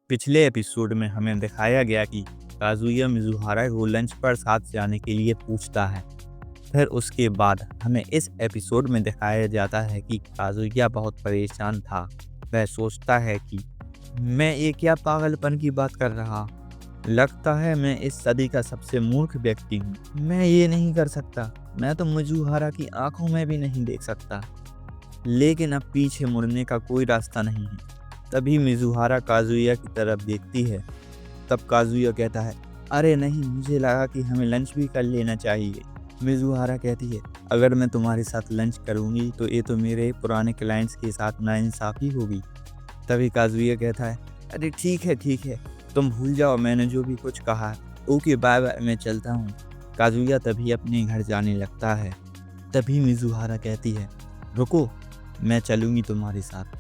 पिछले एपिसोड में हमें दिखाया गया कि काजुया मिजुहारा को लंच पर साथ जाने के लिए पूछता है। फिर उसके बाद हमें इस एपिसोड में दिखाया जाता है कि काजुया बहुत परेशान था। वह सोचता है कि मैं ये क्या पागलपन की बात कर रहा, लगता है मैं इस सदी का सबसे मूर्ख व्यक्ति हूँ। मैं ये नहीं कर सकता, मैं तो मिजुहारा की आंखों में भी नहीं देख सकता। लेकिन अब पीछे मुड़ने का कोई रास्ता नहीं है। तभी मिजुहारा काजुया की तरफ देखती है। तब काजुया कहता है, अरे नहीं, मुझे लगा कि हमें लंच भी कर लेना चाहिए। मिजुहारा कहती है, अगर मैं तुम्हारे साथ लंच करूंगी तो ये तो मेरे पुराने क्लाइंट्स के साथ नाइंसाफ़ी होगी। तभी काजुया कहता है, अरे ठीक है, तुम भूल जाओ मैंने जो भी कुछ कहा। ओके बाय बाय, मैं चलता हूँ। काजुया तभी अपने घर जाने लगता है। तभी मिजुहारा कहती है, रुको, मैं चलूंगी तुम्हारे साथ।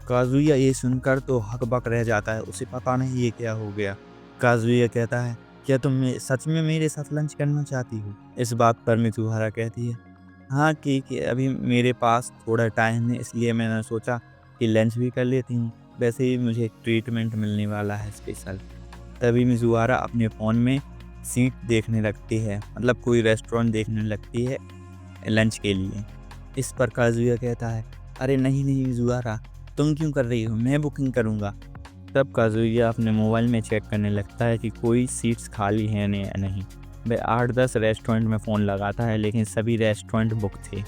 काजुया ये सुनकर तो हकबक रह जाता है, उसे पता नहीं ये क्या हो गया। काजुया कहता है, क्या तुम सच में मेरे साथ लंच करना चाहती हो? इस बात पर मिजुहारा कहती है, हाँ ठीक है, अभी मेरे पास थोड़ा टाइम है, इसलिए मैंने सोचा कि लंच भी कर लेती हूँ। वैसे ही मुझे एक ट्रीटमेंट मिलने वाला है स्पेशल। तभी मिजुहारा अपने फ़ोन में सीट देखने लगती है, मतलब कोई रेस्टोरेंट देखने लगती है लंच के लिए। इस पर काजुया कहता है, अरे नहीं मिजुहारा, तुम क्यों कर रही हो, मैं बुकिंग करूँगा। तब काजुया अपने मोबाइल में चेक करने लगता है कि कोई सीट्स खाली हैं या नहीं। वह 8-10 रेस्टोरेंट में फ़ोन लगाता है, लेकिन सभी रेस्टोरेंट बुक थे।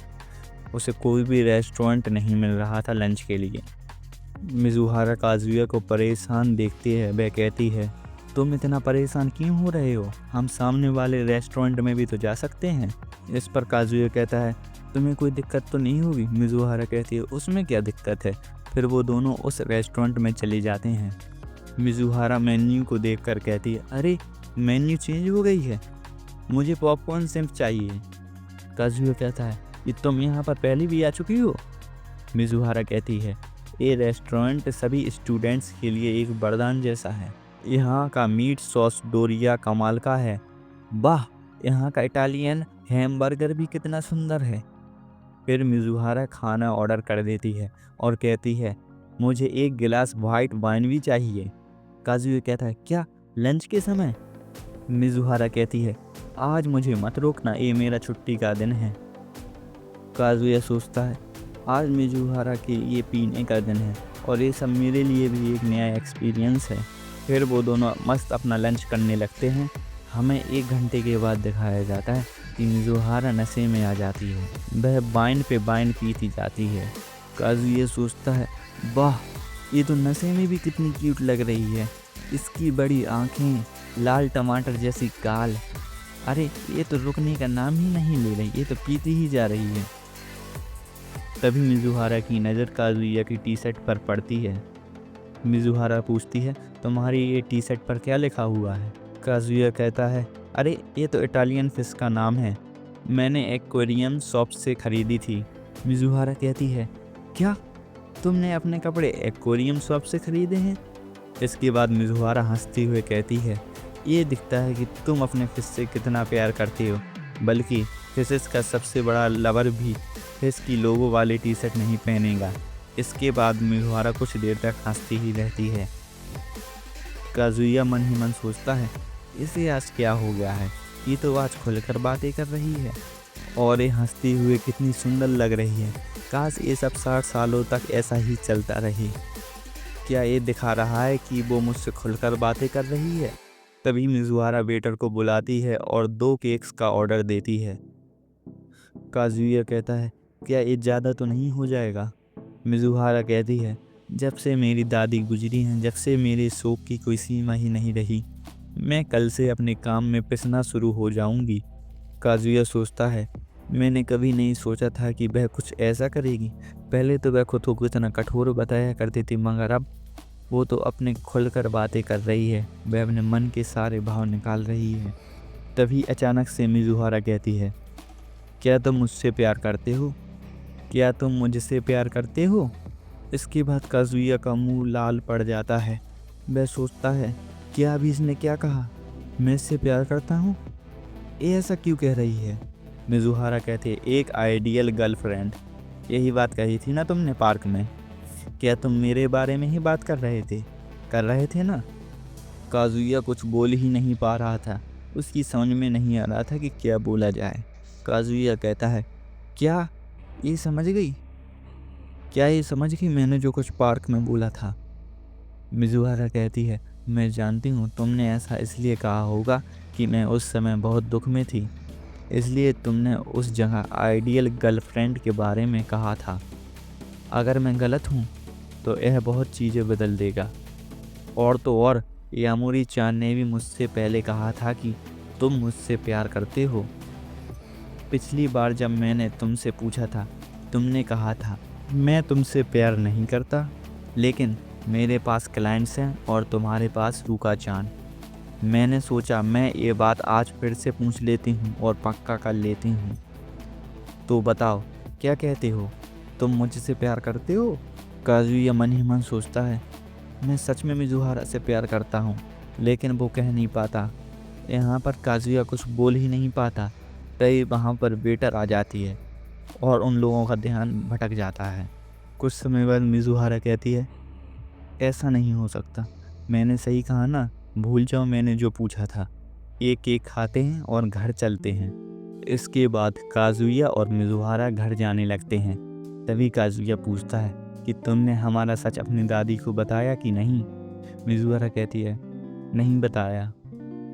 उसे कोई भी रेस्टोरेंट नहीं मिल रहा था लंच के लिए। मिजुहारा काजुया को परेशान देखती है। वह कहती है, तुम इतना परेशान क्यों हो रहे हो, हम सामने वाले रेस्टोरेंट में भी तो जा सकते हैं। इस पर काजुया कहता है, तुम्हें कोई दिक्कत तो नहीं होगी। मिजुहारा कहती है, उसमें क्या दिक्कत है। फिर वो दोनों उस रेस्टोरेंट में चले जाते हैं। मिजुहारा मेन्यू को देखकर कहती है, अरे मेन्यू चेंज हो गई है, मुझे पॉपकॉर्न सिर्फ चाहिए। काजुया कहता है, ये तुम यहाँ पर पहले भी आ चुकी हो। मिजुहारा कहती है, ये रेस्टोरेंट सभी स्टूडेंट्स के लिए एक वरदान जैसा है। यहाँ का मीट सॉस डोरिया कमाल का है। वाह, यहाँ का इटालियन हैमबर्गर भी कितना सुंदर है। फिर मिजुहारा खाना ऑर्डर कर देती है और कहती है, मुझे एक गिलास वाइट वाइन भी चाहिए। काजुया कहता है, क्या लंच के समय? मिजुहारा कहती है, आज मुझे मत रोकना, ये मेरा छुट्टी का दिन है। काजुया सोचता है, आज मिजुहारा के ये पीने का दिन है और ये सब मेरे लिए भी एक नया एक्सपीरियंस है। फिर वो दोनों मस्त अपना लंच करने लगते हैं। हमें 1 घंटे के बाद दिखाया जाता है कि मिजुहारा नशे में आ जाती है। वह वाइन पे वाइन पीती जाती है। काजुया सोचता है, वाह, ये तो नशे में भी कितनी क्यूट लग रही है। इसकी बड़ी आँखें, लाल टमाटर जैसी गाल, अरे ये तो रुकने का नाम ही नहीं ले रही, ये तो पीती ही जा रही है। तभी मिजुहारा की नज़र काजुया की टी शर्ट पर पड़ती है। मिजुहारा पूछती है, तुम्हारी ये टी शर्ट पर क्या लिखा हुआ है? काजुया कहता है, अरे ये तो इटालियन फिश का नाम है, मैंने एक्वेरियम शॉप से खरीदी थी। मिजुहारा कहती है, क्या तुमने अपने कपड़े एक्वेरियम शॉप से खरीदे हैं? इसके बाद मिजुहारा हंसती हुए कहती है, ये दिखता है कि तुम अपने फिश से कितना प्यार करती हो, बल्कि फिशेस का सबसे बड़ा लवर भी फिश की लोगो वाली टी शर्ट नहीं पहनेगा। इसके बाद मिजुहारा कुछ देर तक हंसती ही रहती है। काजुया मन ही मन सोचता है, इसे आज क्या हो गया है, ये तो आज खुलकर बातें कर रही है और ये हंसती हुए कितनी सुंदर लग रही है। काश ये सब 60 सालों तक ऐसा ही चलता रहे। क्या ये दिखा रहा है कि वो मुझसे खुलकर बातें कर रही है? तभी मिजुहारा वेटर को बुलाती है और 2 केक्स का ऑर्डर देती है। काजुया कहता है, क्या ये ज़्यादा तो नहीं हो जाएगा? मिजुहारा कहती है, जब से मेरी दादी गुजरी हैं, जब से मेरे शौक की कोई सीमा ही नहीं रही, मैं कल से अपने काम में पिसना शुरू हो जाऊंगी। काजुया सोचता है, मैंने कभी नहीं सोचा था कि वह कुछ ऐसा करेगी। पहले तो वह खुद को इतना कठोर बताया करती थी, मगर अब वो तो अपने खुलकर बातें कर रही है। वह अपने मन के सारे भाव निकाल रही है। तभी अचानक से मिजुहारा कहती है, क्या तुम मुझसे प्यार करते हो? क्या तुम मुझसे प्यार करते हो? इसके बाद काजुया का मुंह लाल पड़ जाता है। वह सोचता है, क्या अभी इसने क्या कहा, मैं इससे प्यार करता हूँ? ये ऐसा क्यों कह रही है? मिजुहारा कहते हैं, एक आइडियल गर्लफ्रेंड, यही बात कही थी ना तुमने पार्क में, क्या तुम मेरे बारे में ही बात कर रहे थे? कर रहे थे ना। काजुया कुछ बोल ही नहीं पा रहा था। उसकी समझ में नहीं आ रहा था कि क्या बोला जाए। काजुया कहता है, क्या ये समझ गई? क्या ये समझ गई मैंने जो कुछ पार्क में बोला था? मिजुहारा कहती है, मैं जानती हूँ तुमने ऐसा इसलिए कहा होगा कि मैं उस समय बहुत दुख में थी, इसलिए तुमने उस जगह आइडियल गर्लफ्रेंड के बारे में कहा था। अगर मैं गलत हूँ तो यह बहुत चीज़ें बदल देगा। और तो और यामुरी चान ने भी मुझसे पहले कहा था कि तुम मुझसे प्यार करते हो। पिछली बार जब मैंने तुमसे पूछा था, तुमने कहा था मैं तुमसे प्यार नहीं करता, लेकिन मेरे पास क्लाइंट्स हैं और तुम्हारे पास रूका चान। मैंने सोचा मैं ये बात आज फिर से पूछ लेती हूँ और पक्का कर लेती हूँ। तो बताओ, क्या कहते हो? तुम मुझसे प्यार करते हो? काजुया मन ही मन सोचता है, मैं सच में मिजुहारा से प्यार करता हूँ, लेकिन वो कह नहीं पाता। यहाँ पर काजुया कुछ बोल ही नहीं पाता। तभी वहाँ पर वेटर आ जाती है और उन लोगों का ध्यान भटक जाता है। कुछ समय बाद मिजुहारा कहती है, ऐसा नहीं हो सकता। मैंने सही कहा ना, भूल जाओ मैंने जो पूछा था। एक केक खाते हैं और घर चलते हैं। इसके बाद काजुया और मिजुहारा घर जाने लगते हैं। तभी काजुया पूछता है कि तुमने हमारा सच अपनी दादी को बताया कि नहीं? मिजुहारा कहती है, नहीं बताया।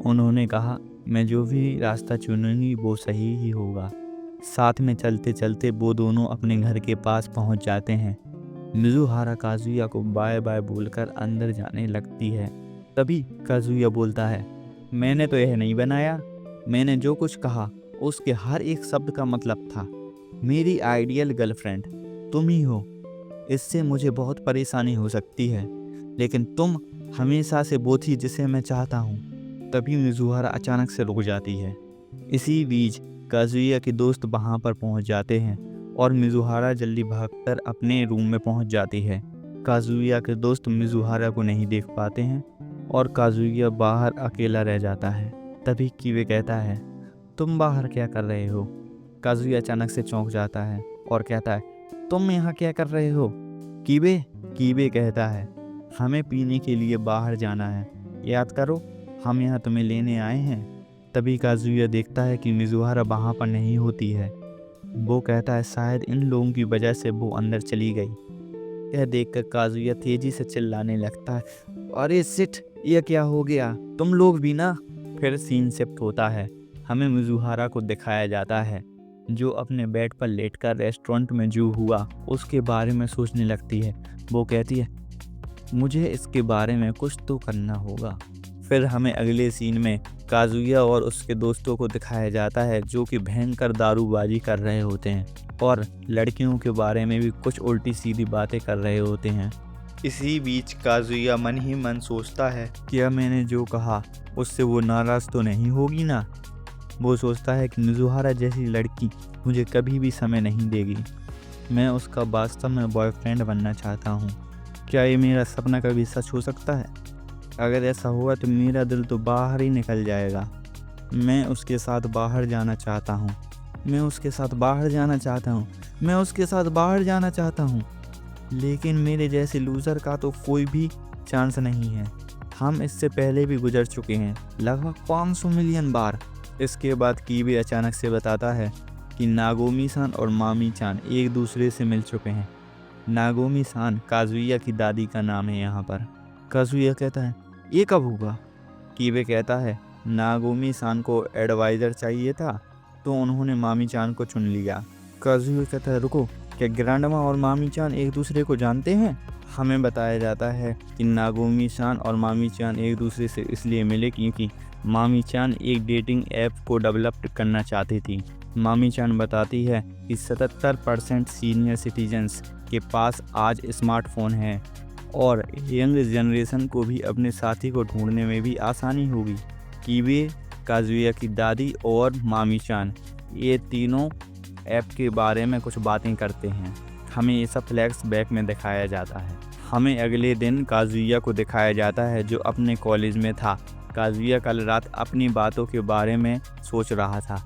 उन्होंने कहा मैं जो भी रास्ता चुनूंगी वो सही ही होगा। साथ में चलते चलते वो दोनों अपने घर के पास पहुंच जाते हैं। मिजुहारा काजुया को बाय बाय बोलकर अंदर जाने लगती है। तभी काजुया बोलता है, मैंने तो यह नहीं बनाया। मैंने जो कुछ कहा उसके हर एक शब्द का मतलब था। मेरी आइडियल गर्लफ्रेंड तुम ही हो। इससे मुझे बहुत परेशानी हो सकती है, लेकिन तुम हमेशा से वो थी जिसे मैं चाहता हूँ। तभी मिजुहारा अचानक से रुक जाती है। इसी बीच काजुया के दोस्त वहाँ पर पहुँच जाते हैं और मिजुहारा जल्दी भागकर अपने रूम में पहुँच जाती है। काजुया के दोस्त मिजुहारा को नहीं देख पाते हैं और काजुया बाहर अकेला रह जाता है। तभी कीवे कहता है, तुम बाहर क्या कर रहे हो? काजुया अचानक से चौंक जाता है और कहता है, तुम यहाँ क्या कर रहे हो? कीवे कीवे कहता है, हमें पीने के लिए बाहर जाना है, याद करो हम यहाँ तुम्हें लेने आए हैं। तभी काजुया देखता है कि मिजुहारा वहाँ पर नहीं होती है। वो कहता है शायद इन लोगों की वजह से वो अंदर चली गई। यह देखकर काजुया तेजी से चिल्लाने लगता है, अरे सिट, ये क्या हो गया? तुम लोग भी ना। फिर सीन शिफ्ट होता है। हमें मिजुहारा को दिखाया जाता है जो अपने बेड पर लेटकर रेस्टोरेंट में जो हुआ उसके बारे में सोचने लगती है। वो कहती है, मुझे इसके बारे में कुछ तो करना होगा। फिर हमें अगले सीन में काजुया और उसके दोस्तों को दिखाया जाता है जो कि भयंकर दारूबाजी कर रहे होते हैं और लड़कियों के बारे में भी कुछ उल्टी सीधी बातें कर रहे होते हैं। इसी बीच काजुया मन ही मन सोचता है, क्या मैंने जो कहा उससे वो नाराज़ तो नहीं होगी ना? वो सोचता है कि मिजुहारा जैसी लड़की मुझे कभी भी समय नहीं देगी। मैं उसका वास्तव में बॉयफ्रेंड बनना चाहता हूँ। क्या ये मेरा सपना कभी सच हो सकता है? अगर ऐसा हुआ तो मेरा दिल तो बाहर ही निकल जाएगा। मैं उसके साथ बाहर जाना चाहता हूँ। मैं उसके साथ बाहर जाना चाहता हूँ। मैं उसके साथ बाहर जाना चाहता हूँ। लेकिन मेरे जैसे लूज़र का तो कोई भी चांस नहीं है। हम इससे पहले भी गुजर चुके हैं, लगभग 500 मिलियन बार। इसके बाद कीवे अचानक से बताता है कि नागोमी-सान और मामी-चान एक दूसरे से मिल चुके हैं। नागोमी-सान काजुया की दादी का नाम है यहाँ पर। काजुया कहता है, ये कब होगा? कीवे कहता है, नागोमी-सान को एडवाइज़र चाहिए था तो उन्होंने मामी-चान को चुन लिया। काजुया कहता है, रुको, क्या ग्रैंडमा और मामी-चान एक दूसरे को जानते हैं? हमें बताया जाता है कि नागोमी-सान और मामी-चान एक दूसरे से इसलिए मिले क्योंकि मामी-चान एक डेटिंग ऐप को डेवलप करना चाहती थी। मामी-चान बताती है कि 77% सीनियर सिटीजन्स के पास आज स्मार्टफोन है और यंग जनरेशन को भी अपने साथी को ढूंढने में भी आसानी होगी। कीवे, काजुया की दादी और मामी-चान ये तीनों ऐप के बारे में कुछ बातें करते हैं। हमें ये सब फ्लैशबैक में दिखाया जाता है। हमें अगले दिन काजुया को दिखाया जाता है जो अपने कॉलेज में था। काजुया कल रात अपनी बातों के बारे में सोच रहा था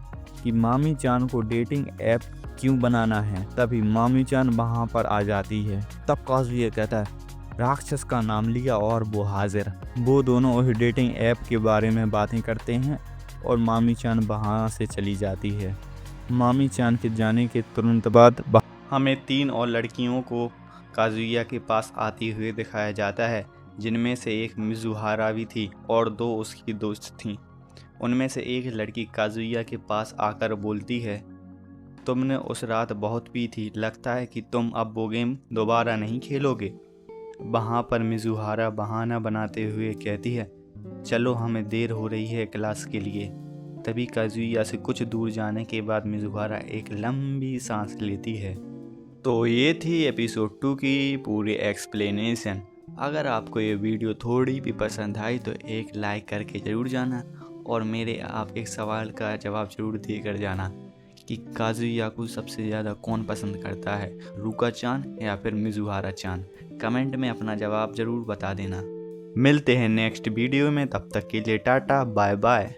कि मामी-चान को डेटिंग ऐप क्यों बनाना है। तभी मामी-चान वहाँ पर आ जाती है। तब काजुया कहता है, राक्षस का नाम लिया और वो हाजिर। वो दोनों उस डेटिंग ऐप के बारे में बातें करते हैं और मामी चान वहाँ से चली जाती है। मामी चान के जाने के तुरंत बाद हमें 3 और लड़कियों को काजुया के पास आती हुए दिखाया जाता है, जिनमें से एक मिजुहारा भी थी और 2 उसकी दोस्त थीं। उनमें से एक लड़की काजुया के पास आकर बोलती है, तुमने उस रात बहुत पी थी, लगता है कि तुम अब वो गेम दोबारा नहीं खेलोगे। वहाँ पर मिजुहारा बहाना बनाते हुए कहती है, चलो हमें देर हो रही है क्लास के लिए। तभी काजुया से कुछ दूर जाने के बाद मिजुहारा एक लंबी सांस लेती है। तो ये थी एपिसोड 2 की पूरी एक्सप्लेनेशन। अगर आपको ये वीडियो थोड़ी भी पसंद आई तो एक लाइक करके ज़रूर जाना और मेरे आप एक सवाल का जवाब ज़रूर देकर जाना कि काजुया को सबसे ज़्यादा कौन पसंद करता है, रुका चान या फिर मिजुहारा चान। कमेंट में अपना जवाब ज़रूर बता देना। मिलते हैं नेक्स्ट वीडियो में, तब तक के लिए टाटा बाय बाय।